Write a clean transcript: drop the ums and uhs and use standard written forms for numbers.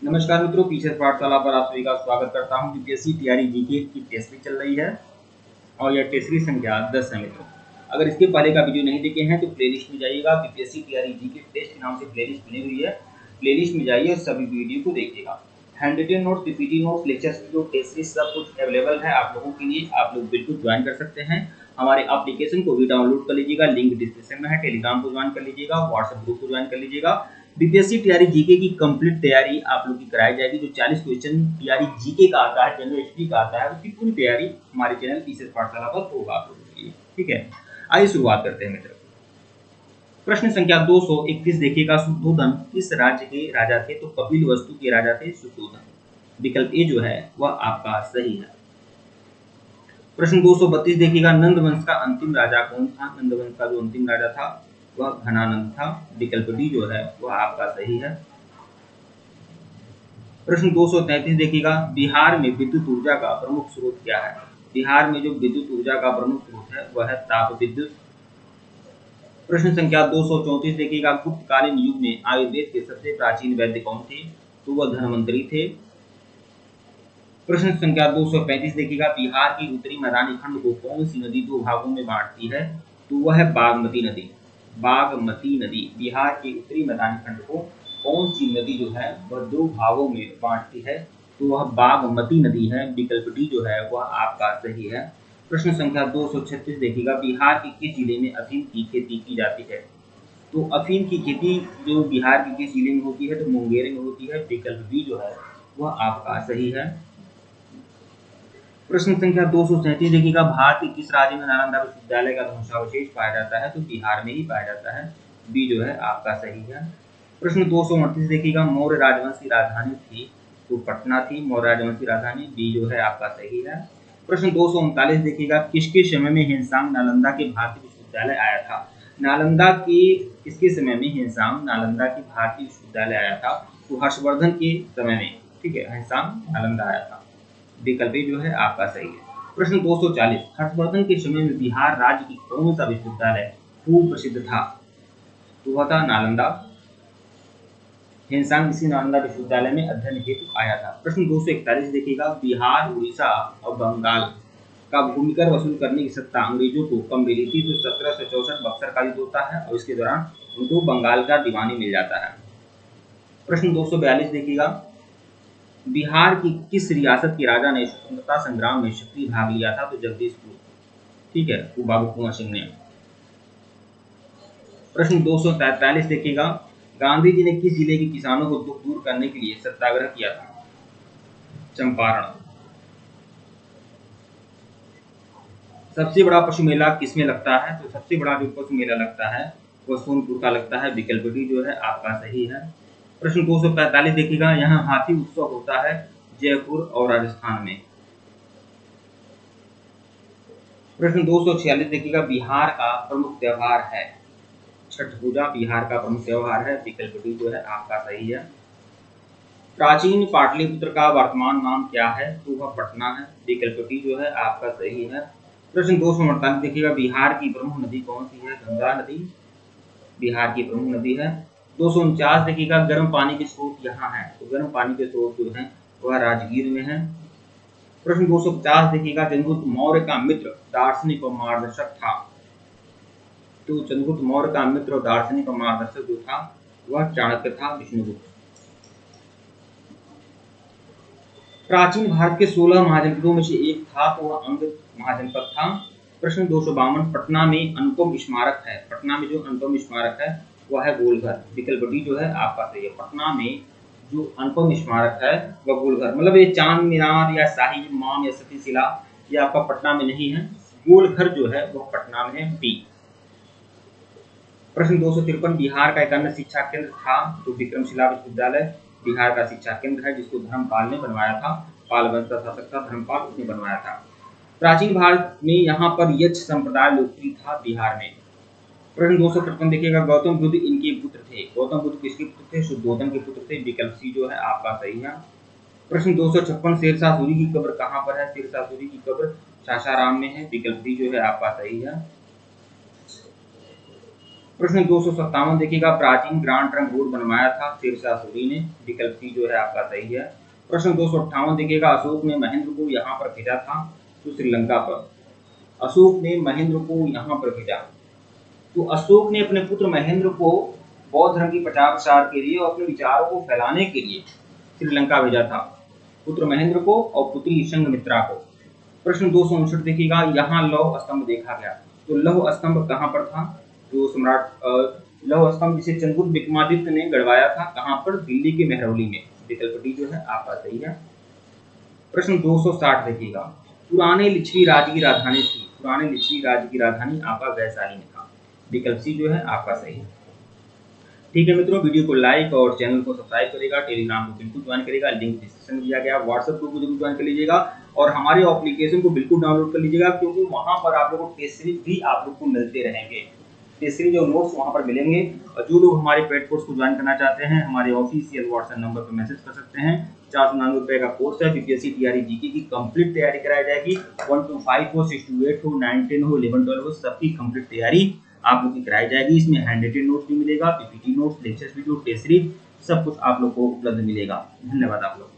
नमस्कार मित्रों, पीछे पाठशाला पर आप सभी का स्वागत करता हूं। बीपीएससी तैयारी जीके की टेस्ट भी चल रही है और यह टेस्ट की संख्या 10 है मित्रों। अगर इसके पहले का वीडियो नहीं देखे हैं तो प्लेलिस्ट में जाइएगा। बीपीएससी तैयारी जीके टेस्ट के नाम से प्लेलिस्ट बनी हुई है, प्लेलिस्ट में जाइए और सभी वीडियो को देखिएगा। Hand written notes, PPT notes, lectures video, test series सब कुछ अवेलेबल है आप लोगों के लिए। आप लोग बिल्कुल ज्वाइन कर सकते हैं। हमारे एप्लीकेशन को भी डाउनलोड कर लीजिएगा, लिंक डिस्क्रिप्शन में है। टेलीग्राम को ज्वाइन कर लीजिएगा, व्हाट्सएप ग्रुप को ज्वाइन कर लीजिएगा। बीपीएससी तैयारी जीके की कंप्लीट तैयारी आप लोग की कराई जाएगी। जो 40 क्वेश्चन तैयारी जीके का आता है, जनरल हिस्ट्री का आता है, उसकी पूरी तैयारी हमारे चैनल पीछे पाठशाला पर होगा आप लोगों के लिए। ठीक है, आइए शुरुआत करते हैं मित्रों। प्रश्न संख्या 231 देखिएगा। शुद्धोधन किस राज्य के राजा थे? तो कपिलवस्तु के राजा थे शुद्धोधन। विकल्प ए जो है वह आपका सही है। प्रश्न 232 देखिएगा। नंद वंश का अंतिम राजा कौन था? नंद वंश का जो अंतिम राजा था वह घनानंद था। विकल्प डी जो है वह आपका सही है। प्रश्न 233 देखिएगा। बिहार में विद्युत ऊर्जा का प्रमुख स्रोत क्या है? बिहार में जो विद्युत ऊर्जा का प्रमुख स्रोत है वह है ताप विद्युत। प्रश्न संख्या 234 देखिएगा। गुप्तकालीन युग में आयुर्वेद के सबसे प्राचीन वैद्य कौन थे? तो वह धन्वंतरी थे। प्रश्न संख्या 235 देखिएगा। बिहार की उत्तरी मैदानी खंड को कौन सी नदी दो भागों में बांटती है? तो वह है बागमती नदी। बागमती नदी बिहार के उत्तरी मैदानी खंड को कौन सी नदी जो है वह दो भागों में बांटती है? तो वह बागमती नदी है। विकल्प डी जो है वह आपका सही है। प्रश्न संख्या 236 देखिएगा। बिहार के किस जिले में अफीम की खेती की जाती है? तो अफीम की खेती जो बिहार के किस जिले में होती है? तो मुंगेर में होती है। विकल्प बी जो है वह आपका सही है। प्रश्न संख्या 237 देखिएगा। भारत के किस राज्य में नालंदा विश्वविद्यालय का ध्वंसावशेष पाया जाता है? तो बिहार में ही पाया जाता है। बी जो है आपका सही है। प्रश्न 238 देखिएगा। मौर्य राजवंश की राजधानी थी? तो पटना थी मौर्य राजवंश की राजधानी। बी जो है आपका सही है। प्रश्न 239 देखिएगा। किसके समय में हिंसांग नालंदा के भारतीय विश्वविद्यालय आया था? नालंदा के किसके समय में हिंसांग नालंदा के भारतीय विश्वविद्यालय आया था? तो हर्षवर्धन के समय में। ठीक है, हिंसांग नालंदा आया था। विकल्प जो है आपका सही है। प्रश्न 240। हर्षवर्धन के समय में बिहार राज्य की कौन सा विश्वविद्यालय खूब प्रसिद्ध था? तो वह था नालंदा। हिंसांग इसी नालंदा विश्वविद्यालय में अध्ययन हेतु आया था। प्रश्न 241 देखिएगा। बिहार, उड़ीसा और बंगाल का भूमिकर वसूल करने की सत्ता अंग्रेजों को कब मिली थी? तो 1764 बक्सर का युद्ध होता है और इसके दौरान उनको बंगाल का दीवानी मिल जाता है। प्रश्न 242 देखिएगा। बिहार की किस रियासत के राजा ने स्वतंत्रता संग्राम में सक्रिय भाग लिया था? तो जगदीशपुर। ठीक है, वो बाबू कुंवर सिंह ने। प्रश्न 243 देखिएगा। गांधी जी ने किस जिले के किसानों को दुख दूर करने के लिए सत्याग्रह किया था? चंपारण। सबसे बड़ा पशु मेला किसमें लगता है? तो सबसे बड़ा जो पशु मेला लगता है वह सोनपुर का लगता है। विकल्प डी जो है आपका सही है। प्रश्न 245 देखिएगा। यहाँ हाथी उत्सव होता है जयपुर और राजस्थान में। प्रश्न 246 देखिएगा। बिहार का प्रमुख त्योहार है? छठ पूजा बिहार का प्रमुख त्योहार है। विकल्प डी जो है आपका सही है। प्राचीन पाटलिपुत्र का वर्तमान नाम क्या है? तो वह पटना है। विकल्प डी जो है आपका सही है। प्रश्न 248 देखिएगा। बिहार की प्रमुख नदी कौन सी है? गंगा नदी बिहार की प्रमुख नदी है। 249 देखिएगा। गर्म पानी के स्रोत यहाँ है? तो गर्म पानी के स्रोत जो है वह राजगीर में है। प्रश्न 250 देखिएगा। चंद्रगुप्त मौर्य का मित्र, दार्शनिक और मार्गदर्शक था? तो चंद्रगुप्त मौर्य का मित्र और दार्शनिक और मार्गदर्शक जो था वह चाणक्य था, विष्णुगुप्त। प्राचीन भारत के 16 महाजनपदों में से एक था तो वह अंग महाजनपद था। प्रश्न 252। पटना में अनुपम स्मारक है? पटना में जो अनुपम स्मारक है वह है गोलघर। विकल्प डी जो है आपका सही है। पटना में जो अनुपम स्मारक है वह गोलघर, मतलब ये चांद मीनार या शाही इमाम या सती शिला ये आपका पटना में नहीं है। गोलघर जो है वह पटना में है। बी। प्रश्न 253। बिहार का एक अन्य शिक्षा केंद्र था? तो विक्रमशिला विश्वविद्यालय बिहार का शिक्षा केंद्र है जिसको धर्मपाल ने बनवाया था। पाल वंश का शासक था धर्मपाल, उसने बनवाया था। प्राचीन भारत में यहाँ पर यक्ष संप्रदाय लोकप्रिय था बिहार में। प्रश्न 253 देखिएगा। गौतम बुद्ध इनके पुत्र थे? गौतम बुद्ध किसके पुत्र थे? शुद्धोधन के पुत्र थे। विकल्प सी जो है आपका सही है। प्रश्न 256। शेरशाह सूरी की कब्र कहाँ पर है? शेरशाह सूरी की कब्र सासाराम में है। विकल्प डी जो है आपका सही है। प्रश्न 257 देखिएगा, प्राचीन ग्रांड ट्रंक रोड बनवाया था शेरशाह सूरी ने। विकल्प सी जो है आपका सही है। प्रश्न 258 देखिएगा, अशोक ने महेंद्र को यहाँ पर भेजा था तो श्रीलंका पर। अशोक ने महेंद्र को यहाँ पर भेजा, तो अशोक ने अपने पुत्र महेंद्र को बौद्ध धर्म की प्रचार प्रसार के लिए और अपने विचारों को फैलाने के लिए श्रीलंका भेजा था, पुत्र महेंद्र को और पुत्री संघमित्रा को। प्रश्न 259 देखिएगा, यहाँ लौह स्तंभ देखा गया, तो लौह स्तंभ कहाँ पर था? जो सम्राट लौह स्तंभ जिसे चंद्रगुप्त विक्रमादित्य ने गढ़वाया था, कहाँ पर? दिल्ली के मेहरौली में। विकल्प डी जो है आपका सही है। प्रश्न 260 देखिएगा, पुराने लिच्छवी राज्य की राजधानी थी, पुराने लिच्छवी राज्य की राजधानी आपका वैशाली में था। विकल्प सी जो है आपका सही है। ठीक है मित्रों, वीडियो को लाइक और चैनल को सब्सक्राइब करेगा, टेलीग्राम को बिल्कुल ज्वाइन करेगा, लिंक डिस्क्रिप्शन में दिया गया, व्हाट्सएप ग्रुप को जरूर ज्वाइन कर लीजिएगा और हमारे एप्लीकेशन को बिल्कुल डाउनलोड कर लीजिएगा, क्योंकि वहां पर आप लोगों को टेस्ट सीरीज भी आप लोग को मिलते रहेंगे। टेस्ट सीरीज और नोट्स वहां पर मिलेंगे। और जो लोग हमारे पेड कोर्स को ज्वाइन करना चाहते हैं, हमारे ऑफिशियल व्हाट्सएप नंबर पर मैसेज कर सकते हैं। 499 रुपये का कोर्स है, बीपीएससी टीआरई जीके की कंप्लीट तैयारी कराई जाएगी। 1 to 5 हो, 6 to 8 हो, 9 10 हो, 11 12 हो, सबकी कंप्लीट तैयारी आप लोग की कराई जाएगी। इसमें हैंड रिटेन नोट्स भी मिलेगा, PPT notes, lectures video, test series, सब कुछ आप लोग को उपलब्ध मिलेगा। धन्यवाद आप लोग।